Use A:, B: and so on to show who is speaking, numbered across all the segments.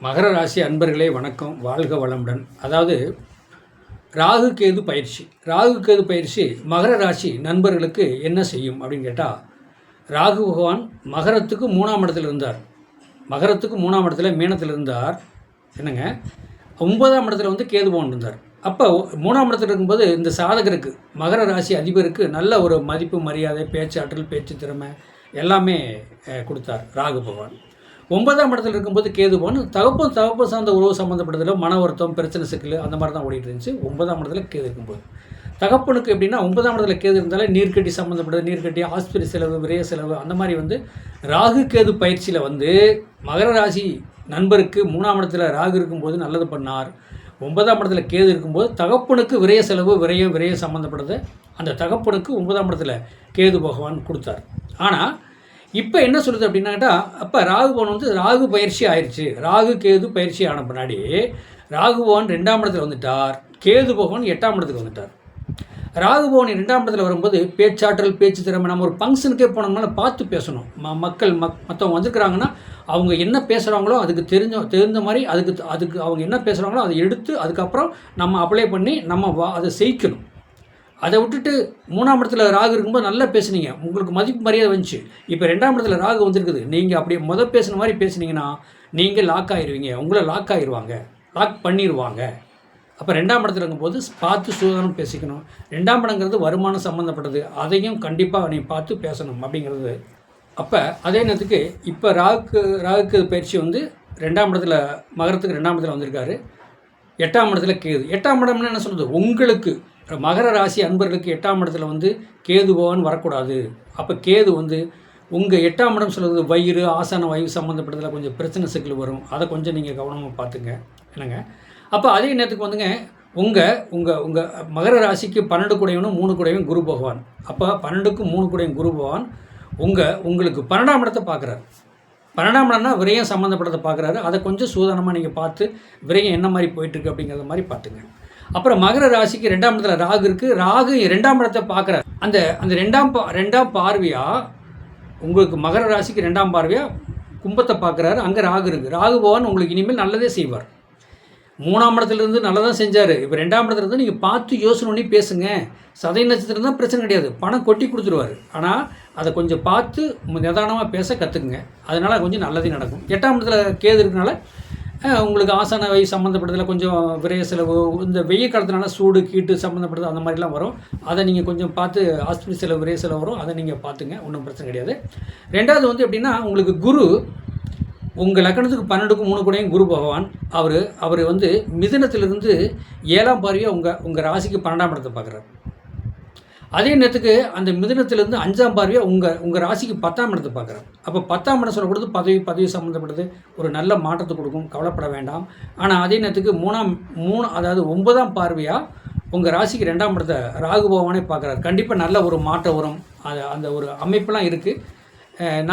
A: மகர ராசி அன்பர்களே வணக்கம், வாழ்க வளமுடன். அதாவது ராகு கேது பயிற்சி மகர ராசி நண்பர்களுக்கு என்ன செய்யும் அப்படின்னு கேட்டால், ராகு பகவான் மகரத்துக்கு 3ஆம் இடத்துல இருந்தார். மகரத்துக்கு 3ஆம் இடத்துல மீனத்தில் இருந்தார். என்னங்க 9ஆம் இடத்துல வந்து கேது பகவான் இருந்தார். அப்போ 3ஆம் இடத்துல இருக்கும்போது இந்த சாதகருக்கு, மகர ராசி அதிபருக்கு நல்ல ஒரு மதிப்பு, மரியாதை, பேச்சாற்றல், பேச்சு திறமை எல்லாமே கொடுத்தார் ராகு பகவான். 9ஆம் இடத்துல இருக்கும்போது கேது பகவான் தகப்பம் சார்ந்த உறவு சம்மந்தப்பட்டதில் மன வருத்தம், பிரச்சனை, சிக்கல் அந்த மாதிரி தான் ஓடிட்டு இருந்துச்சு. 9ஆம் இடத்துல கேது இருக்கும்போது தகப்பனுக்கு எப்படின்னா, 9ஆம் இடத்துல கேது இருந்தாலே நீர்க்கட்டி சம்மந்தப்பட்டது, நீர்க்கட்டி, ஆஸ்பத்திரி செலவு, விரைய செலவு அந்த மாதிரி வந்து ராகு கேது பயிற்சியில் வந்து மகர ராசி நண்பருக்கு 3ஆம் இடத்துல ராகு இருக்கும்போது நல்லது பண்ணார். 9ஆம் இடத்துல கேது இருக்கும்போது தகப்பனுக்கு விரைய செலவு, விரைய சம்மந்தப்பட்டது அந்த தகப்பனுக்கு 9ஆம் இடத்துல கேது பகவான் கொடுத்தார். ஆனால் இப்போ என்ன சொல்லுது அப்படின்னாட்டா, அப்போ ராகு பகவான் வந்து ராகு பயிற்சி ஆயிடுச்சு. ராகு கேது பயிற்சி ஆன பின்னாடி ராகு பகவான் 2ஆம் இடத்துல வந்துட்டார், கேது பகவான் 8ஆம் இடத்துக்கு வந்துட்டார். ராகு பகவான் 2ஆம் இடத்துல வரும்போது பேச்சாற்றல், பேச்சு திறமை, நம்ம ஒரு ஃபங்க்ஷனுக்கே போனோம்னால பார்த்து பேசணும். மற்றவங்க வந்துருக்குறாங்கன்னா அவங்க என்ன பேசுகிறாங்களோ அதுக்கு தெரிந்த மாதிரி அதுக்கு அவங்க என்ன பேசுகிறாங்களோ அதை எடுத்து அதுக்கப்புறம் நம்ம அப்ளை பண்ணி நம்ம அதை செய்யணும். அதை விட்டுட்டு 3ஆம் இடத்துல ராகு இருக்கும்போது நல்லா பேசுனீங்க, உங்களுக்கு மதிப்பு மரியாதை வந்துச்சு. இப்போ 2ஆம் இடத்துல ராகு வந்துருக்குது, நீங்கள் அப்படியே பேசுன மாதிரி பேசுனீங்கன்னா நீங்கள் லாக் ஆகிடுவீங்க, உங்களை லாக் பண்ணிடுவாங்க. அப்போ 2ஆம் இடத்துல இருக்கும்போது பார்த்து சூதானம் பேசிக்கணும். 2ஆம் இடங்கிறது வருமானம் சம்மந்தப்பட்டது, அதையும் கண்டிப்பாக நீ பார்த்து பேசணும் அப்படிங்கிறது. அப்போ அதே நேரத்துக்கு இப்போ ராகுக்கு பயிற்சி வந்து 2ஆம் இடத்துல மகரத்துக்கு 2ஆம் இடத்துல வந்திருக்காரு. 8ஆம் இடத்துல கேது. 8ஆம் இடம்னு என்ன சொல்கிறது, உங்களுக்கு மகர ராசி அன்பர்களுக்கு 8ஆம் இடத்துல வந்து கேது பகவான் வரக்கூடாது. அப்போ கேது வந்து உங்கள் 8ஆம் இடம் சொல்கிறது வயிறு, ஆசன வாயு சம்மந்தப்பட்டதில் கொஞ்சம் பிரச்சனை சிக்கல் வரும். அதை கொஞ்சம் நீங்கள் கவனமாக பார்த்துங்க. என்னங்க அப்போ அதே நேரத்துக்கு வந்துங்க உங்கள் மகர ராசிக்கு 12 கூடையவனும் 3 கூடையவன் குரு பகவான். அப்போ 12க்கும் 3 கூடையும் குரு பகவான் உங்களுக்கு 12ஆம் இடத்தை பார்க்குறாரு. 12ஆம் இடம்னா விரயம் சம்மந்தப்பட்டதை பார்க்குறாரு. அதை கொஞ்சம் சூதானமாக நீங்கள் பார்த்து விரயம் என்ன மாதிரி போயிட்டுருக்கு அப்படிங்கிறத மாதிரி பார்த்துங்க. அப்புறம் மகர ராசிக்கு 2ஆம் இடத்துல ராகு இருக்குது. ராகு 2ஆம் இடத்தை பார்க்குறாரு. அந்த ரெண்டாம் பார்வையாக உங்களுக்கு மகர ராசிக்கு 2ஆம் பார்வையாக கும்பத்தை பார்க்குறாரு. அங்கே ராகு இருக்குது. ராகு பகவான் உங்களுக்கு இனிமேல் நல்லதே செய்வார். 3ஆம் இடத்துலேருந்து நல்லதான் செஞ்சார். இப்போ 2ஆம் இடத்துலேருந்து நீங்கள் பார்த்து யோசனை பண்ணி பேசுங்க. சதய நட்சத்திரம் தான் பிரச்சனை கிடையாது, பணம் கொட்டி கொடுத்துருவார். ஆனால் அதை கொஞ்சம் பார்த்து நிதானமாக பேச கற்றுக்குங்க. அதனால் கொஞ்சம் நல்லதே நடக்கும். 8ஆம் இடத்துல கேது இருக்கனால உங்களுக்கு ஆசன வயி சம்மந்தப்பட்டதில் கொஞ்சம் விரைய செலவு, இந்த வெய்ய காலத்தினால சூடு கீட்டு சம்மந்தப்பட்டது அந்த மாதிரிலாம் வரும். அதை நீங்கள் கொஞ்சம் பார்த்து ஆஸ்பத்திரி செலவு, விரைய செலவு வரும். அதை நீங்கள் பார்த்துங்க, ஒன்றும் பிரச்சனை கிடையாது. 2வது வந்து எப்படின்னா, உங்களுக்கு குரு உங்கள் லக்கணத்துக்கு 12க்கும் 3 கூடையும் குரு பகவான் அவர் வந்து மிதுனத்திலிருந்து 7ஆம் பார்வையாக உங்கள் ராசிக்கு 12ஆம் இடத்தை பார்க்குறாரு. அதே நேரத்துக்கு அந்த மிதுனத்திலேருந்து 5ஆம் பார்வையாக உங்கள் ராசிக்கு 10ஆம் இடத்தை பார்க்குறாரு. அப்போ 10ஆம் இடம் சொல்லக்கூடாது பதவி சம்மந்தப்பட்டது ஒரு நல்ல மாற்றத்தை கொடுக்கும், கவலைப்பட வேண்டாம். ஆனால் அதே நேரத்துக்கு 9ஆம் பார்வையாக உங்கள் ராசிக்கு 2ஆம் இடத்தை ராகு பகவானே பார்க்குறாரு. கண்டிப்பாக நல்ல ஒரு மாற்றம் வரும். அந்த ஒரு அமைப்பெல்லாம் இருக்குது.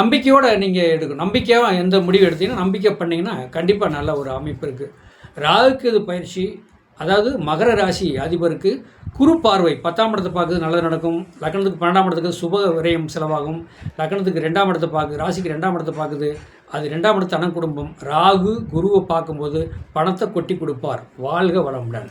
A: நம்பிக்கையோடு நீங்கள் எடுக்கணும். நம்பிக்கையாக எந்த முடிவு எடுத்தீங்கன்னா, நம்பிக்கை பண்ணிங்கன்னா கண்டிப்பாக நல்ல ஒரு அமைப்பு இருக்குது. ராகுக்கு இது பயிற்சி, அதாவது மகர ராசி அதிபருக்கு குரு பார்வை 10ஆம் இடத்தை பார்க்குறது நல்லது நடக்கும். லக்னத்துக்கு 12ஆம் இடத்துக்கு சுப விரயம் செலவாகும். லக்னத்துக்கு 2ஆம் இடத்தை பார்க்குது, ராசிக்கு 2ஆம் இடத்தை பார்க்குது. அது 2ஆம் இடத்து குடும்பம். ராகு குருவை பார்க்கும்போது பணத்தை கொட்டி கொடுப்பார். வாழ்க வளமுடன்.